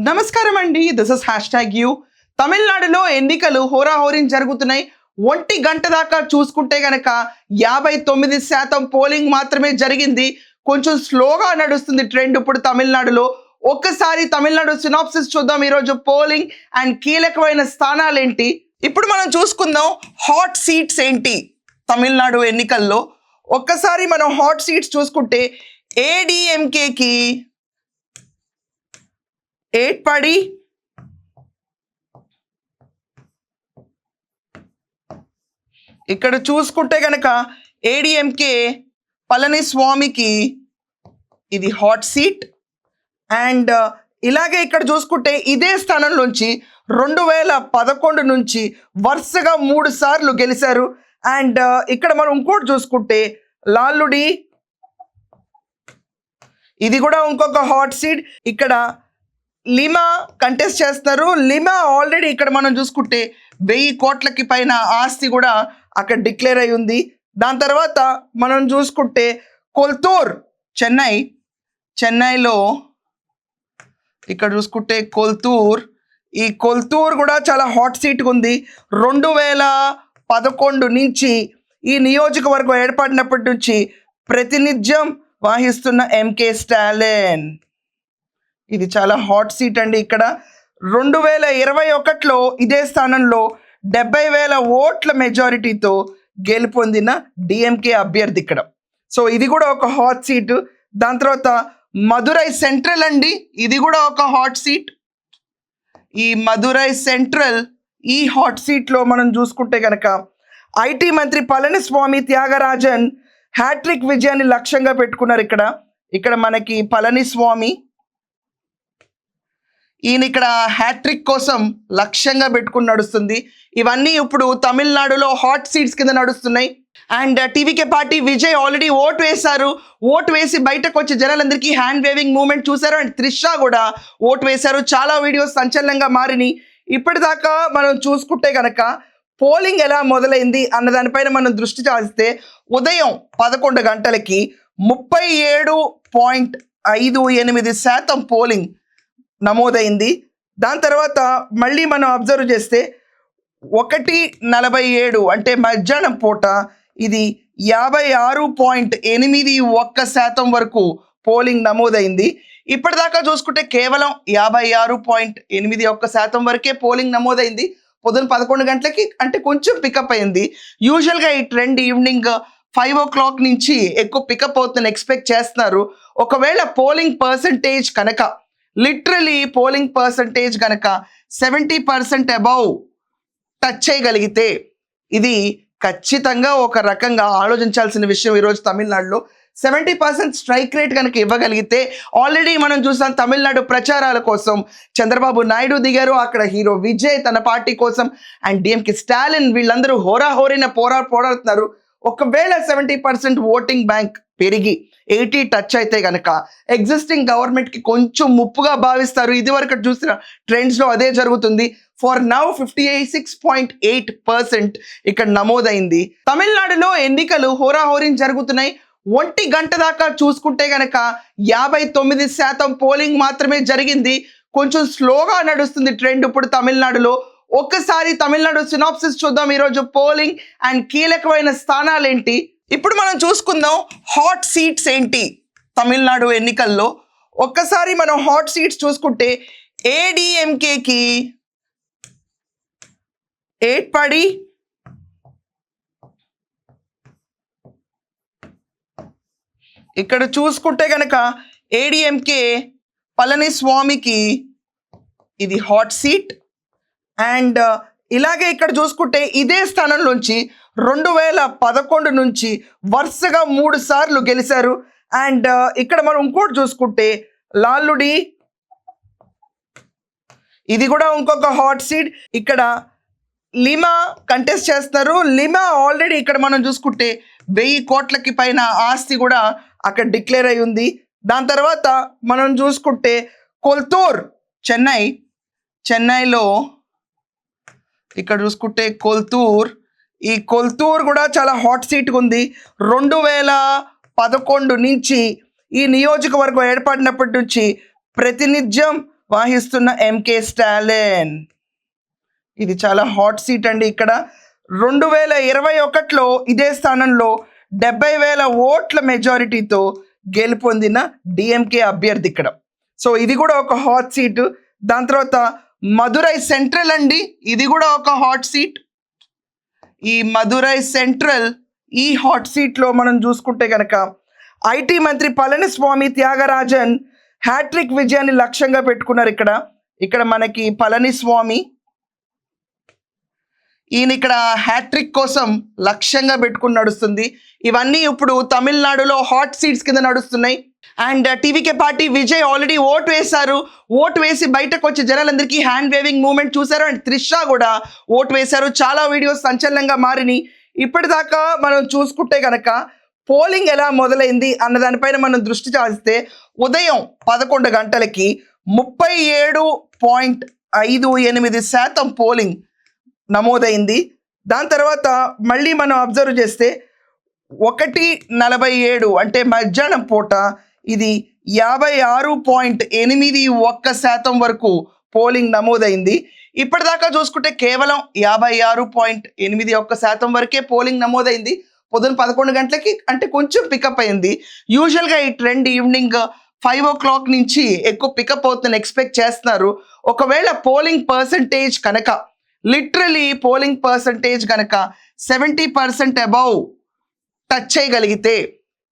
నమస్కారం అండి. This is #you. తమిళనాడులో ఎన్నికలు హోరాహోరీని జరుగుతున్నాయి. 1 గంట దాకా చూసుకుంటే గనక 59% పోలింగ్ మాత్రమే జరిగింది. కొంచెం స్లోగా నడుస్తుంది ట్రెండ్ ఇప్పుడు తమిళనాడులో. ఒక్కసారి తమిళనాడు సినాప్సిస్ చూద్దాం. ఈరోజు పోలింగ్ అండ్ కీలకమైన స్థానాలేంటి ఇప్పుడు మనం చూసుకుందాం. హాట్ సీట్స్ ఏంటి తమిళనాడు ఎన్నికల్లో. ఒక్కసారి మనం హాట్ సీట్స్ చూసుకుంటే ఏడీఎంకేకి 8 పడి, ఇక్కడ చూసుకుంటే గనక ఏడీఎంకే పళనిస్వామికి ఇది హాట్ సీట్. అండ్ ఇలాగే ఇక్కడ చూసుకుంటే ఇదే స్థానంలోంచి 2011 నుంచి వరుసగా 3 సార్లు గెలిచారు. అండ్ ఇక్కడ మనం ఇంకోటి చూసుకుంటే లాల్లుడి, ఇది కూడా ఇంకొక హాట్ సీట్. ఇక్కడ లిమా కంటెస్ట్ చేస్తున్నారు. లిమా ఆల్రెడీ ఇక్కడ మనం చూసుకుంటే 1000 కోట్లకి పైన ఆస్తి కూడా అక్కడ డిక్లేర్ అయి ఉంది. దాని తర్వాత మనం చూసుకుంటే కొల్తూర్, చెన్నైలో ఇక్కడ చూసుకుంటే ఈ కొల్తూర్ కూడా చాలా హాట్ సీట్గా ఉంది. 2011 నుంచి ఈ నియోజకవర్గం ఏర్పడినప్పటి నుంచి ప్రాతినిధ్యం వహిస్తున్న ఎంకే స్టాలిన్, ఇది చాలా హాట్ సీట్ అండి. ఇక్కడ 2021లో ఇదే స్థానంలో 70,000 ఓట్ల మెజారిటీతో గెలుపొందిన డిఎంకే అభ్యర్థి ఇక్కడ. సో ఇది కూడా ఒక హాట్ సీట్. దాని తర్వాత మదురై సెంట్రల్ అండి, ఇది కూడా ఒక హాట్ సీట్. ఈ మదురై సెంట్రల్ ఈ హాట్ సీట్లో మనం చూసుకుంటే కనుక ఐటీ మంత్రి పళనిస్వామి త్యాగరాజన్ హ్యాట్రిక్ విజయాన్ని లక్ష్యంగా పెట్టుకున్నారు. ఇక్కడ మనకి పళనిస్వామి ఈయన ఇక్కడ హ్యాట్రిక్ కోసం లక్ష్యంగా పెట్టుకుని నడుస్తుంది. ఇవన్నీ ఇప్పుడు తమిళనాడులో హాట్ సీట్స్ కింద నడుస్తున్నాయి. And TVK party Vijay already vote వేశారు. ఓటు వేసి బయటకు వచ్చే జనాలందరికీ హ్యాండ్ వేవింగ్ మూమెంట్ చూశారు. అండ్ త్రిష కూడా ఓటు వేశారు. చాలా వీడియోస్ సంచలనంగా మారినాయి. ఇప్పటిదాకా మనం చూసుకుంటే కనుక పోలింగ్ ఎలా మొదలైంది అన్న దానిపైన మనం దృష్టి సారిస్తే ఉదయం 11 గంటలకి 37.58% పోలింగ్ నమోదైంది. దాని తర్వాత మళ్ళీ మనం అబ్జర్వ్ చేస్తే 1:47 అంటే మధ్యాహ్నం పూట ఇది 56.81% వరకు పోలింగ్ నమోదైంది. ఇప్పటిదాకా చూసుకుంటే కేవలం 56.81% వరకే పోలింగ్ నమోదైంది. పొద్దున 11 గంటలకి అంటే కొంచెం పికప్ అయింది. యూజువల్గా ఈ ట్రెండ్ ఈవినింగ్ 5 o'clock నుంచి ఎక్కువ పికప్ అవుతుందని ఎక్స్పెక్ట్ చేస్తున్నారు. ఒకవేళ పోలింగ్ పర్సంటేజ్ కనుక లిటరలీ పోలింగ్ పర్సంటేజ్ కనుక 70% అబౌవ్ టచ్ చేయగలిగితే ఇది ఖచ్చితంగా ఒక రకంగా ఆలోచించాల్సిన విషయం. ఈరోజు తమిళనాడులో 70% స్ట్రైక్ రేట్ కనుక ఇవ్వగలిగితే, ఆల్రెడీ మనం చూసాం తమిళనాడు ప్రచారాల కోసం చంద్రబాబు నాయుడు దిగారు. అక్కడ హీరో విజయ్ తన పార్టీ కోసం అండ్ డిఎంకే స్టాలిన్ వీళ్ళందరూ హోరాహోరీన పోరాడుతున్నారు. ఒకవేళ 70% ఓటింగ్ బ్యాంక్ పెరిగి 80 టచ్ అయితే కనుక ఎగ్జిస్టింగ్ గవర్నమెంట్కి కొంచెం ముప్పుగా భావిస్తారు. ఇదివరకు చూసిన ట్రెండ్స్లో అదే జరుగుతుంది. ఫర్ నౌ 56.8% ఇక్కడ నమోదైంది. తమిళనాడులో ఎన్నికలు హోరాహోరీని జరుగుతున్నాయి. 1 గంట దాకా చూసుకుంటే గనక 59% పోలింగ్ మాత్రమే జరిగింది. కొంచెం స్లోగా నడుస్తుంది ట్రెండ్ ఇప్పుడు తమిళనాడులో. ఒక్కసారి తమిళనాడు సినాప్సిస్ చూద్దాం. ఈరోజు పోలింగ్ అండ్ కీలకమైన స్థానాలేంటి ఇప్పుడు మనం చూసుకుందాం. హాట్ సీట్స్ ఏంటి తమిళనాడు ఎన్నికల్లో. ఒక్కసారి మనం హాట్ సీట్స్ చూసుకుంటే ఏడీఎంకేకి 8 పడి, ఇక్కడ చూసుకుంటే కనుక ఏడీఎంకే పళనిస్వామికి ఇది హాట్ సీట్. అండ్ ఇలాగే ఇక్కడ చూసుకుంటే ఇదే స్థానంలోంచి 2011 నుంచి వరుసగా 3 సార్లు గెలిచారు. అండ్ ఇక్కడ మనం ఇంకోటి చూసుకుంటే లాల్లుడి, ఇది కూడా ఇంకొక హాట్ సీట్. ఇక్కడ లిమా కంటెస్ట్ చేస్తున్నారు. లిమా ఆల్రెడీ ఇక్కడ మనం చూసుకుంటే 1000 కోట్లకి పైన ఆస్తి కూడా అక్కడ డిక్లేర్ అయి ఉంది. దాని తర్వాత మనం చూసుకుంటే కొల్తూర్, చెన్నైలో ఇక్కడ చూసుకుంటే ఈ కొల్తూర్ కూడా చాలా హాట్ సీట్గా ఉంది. 2011 నుంచి ఈ నియోజకవర్గం ఏర్పడినప్పటి నుంచి ప్రాతినిధ్యం వాహిస్తున్న ఎంకే స్టాలిన్. ఇది చాలా హాట్ సీట్ అండి. ఇక్కడ 2021లో ఇదే స్థానంలో 70,000 ఓట్ల మెజారిటీతో గెలుపొందిన డిఎంకే అభ్యర్థి ఇక్కడ. సో ఇది కూడా ఒక హాట్ సీట్. దాని తర్వాత మదురై సెంట్రల్ అండి, ఇది కూడా ఒక హాట్ సీట్. ఈ మదురై సెంట్రల్ ఈ హాట్ సీట్లో మనం చూసుకుంటే కనుక ఐటీ మంత్రి పళనిస్వామి త్యాగరాజన్ హ్యాట్రిక్ విజయాన్ని లక్ష్యంగా పెట్టుకున్నారు. ఇక్కడ మనకి పళనిస్వామి ఈయన ఇక్కడ హ్యాట్రిక్ కోసం లక్ష్యంగా పెట్టుకుని నడుస్తుంది. ఇవన్నీ ఇప్పుడు తమిళనాడులో హాట్ సీట్స్ కింద నడుస్తున్నాయి. And TVK party Vijay already vote వేశారు. ఓటు వేసి బయటకు వచ్చే జనాలందరికీ హ్యాండ్ వేవింగ్ మూమెంట్ చూశారు. అండ్ త్రిష కూడా ఓటు వేశారు. చాలా వీడియోస్ సంచలనంగా మారినాయి. ఇప్పటిదాకా మనం చూసుకుంటే కనుక పోలింగ్ ఎలా మొదలైంది అన్న దానిపైన మనం దృష్టి చాలిస్తే ఉదయం 11 గంటలకి 37.58% పోలింగ్ నమోదైంది. దాని తర్వాత మళ్ళీ మనం అబ్జర్వ్ చేస్తే 1:47 అంటే మధ్యాహ్నం పూట ఇది 56.81% వరకు పోలింగ్ నమోదైంది. ఇప్పటిదాకా చూసుకుంటే కేవలం 56.81% వరకే పోలింగ్ నమోదైంది. పొద్దున 11 గంటలకి అంటే కొంచెం పికప్ అయింది. యూజువల్గా ఈ ట్రెండ్ ఈవినింగ్ 5 o'clock నుంచి ఎక్కువ పికప్ అవుతుందని ఎక్స్పెక్ట్ చేస్తున్నారు. ఒకవేళ పోలింగ్ పర్సంటేజ్ కనుక లిటరలీ పోలింగ్ పర్సంటేజ్ కనుక 70% అబౌవ్ టచ్ చేయగలిగితే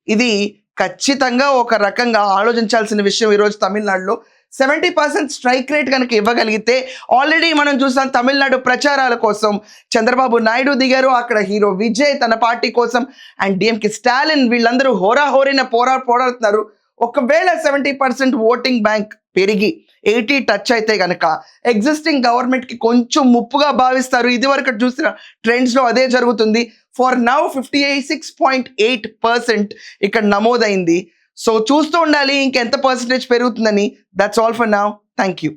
ఇది ఖచ్చితంగా ఒక రకంగా ఆలోచించాల్సిన విషయం. ఈరోజు తమిళనాడులో 70% స్ట్రైక్ రేట్ కనుక ఇవ్వగలిగితే, ఆల్రెడీ మనం చూసాం తమిళనాడు ప్రచారాల కోసం చంద్రబాబు నాయుడు దిగారు. అక్కడ హీరో విజయ్ తన పార్టీ కోసం అండ్ డిఎంకే స్టాలిన్ వీళ్ళందరూ హోరాహోరిన పోరాడుతున్నారు. ఒకవేళ 70% ఓటింగ్ బ్యాంక్ పెరిగి 80 టచ్ అయితే కనుక ఎగ్జిస్టింగ్ గవర్నమెంట్కి కొంచెం ముప్పుగా భావిస్తారు. ఇదివరకు చూసిన ట్రెండ్స్లో అదే జరుగుతుంది. ఫర్ నౌ 56.8% ఇక్కడ నమోదైంది. సో చూస్తూ ఉండాలి ఇంకెంత పర్సెంటేజ్ పెరుగుతుందని. That's all for now. Thank you.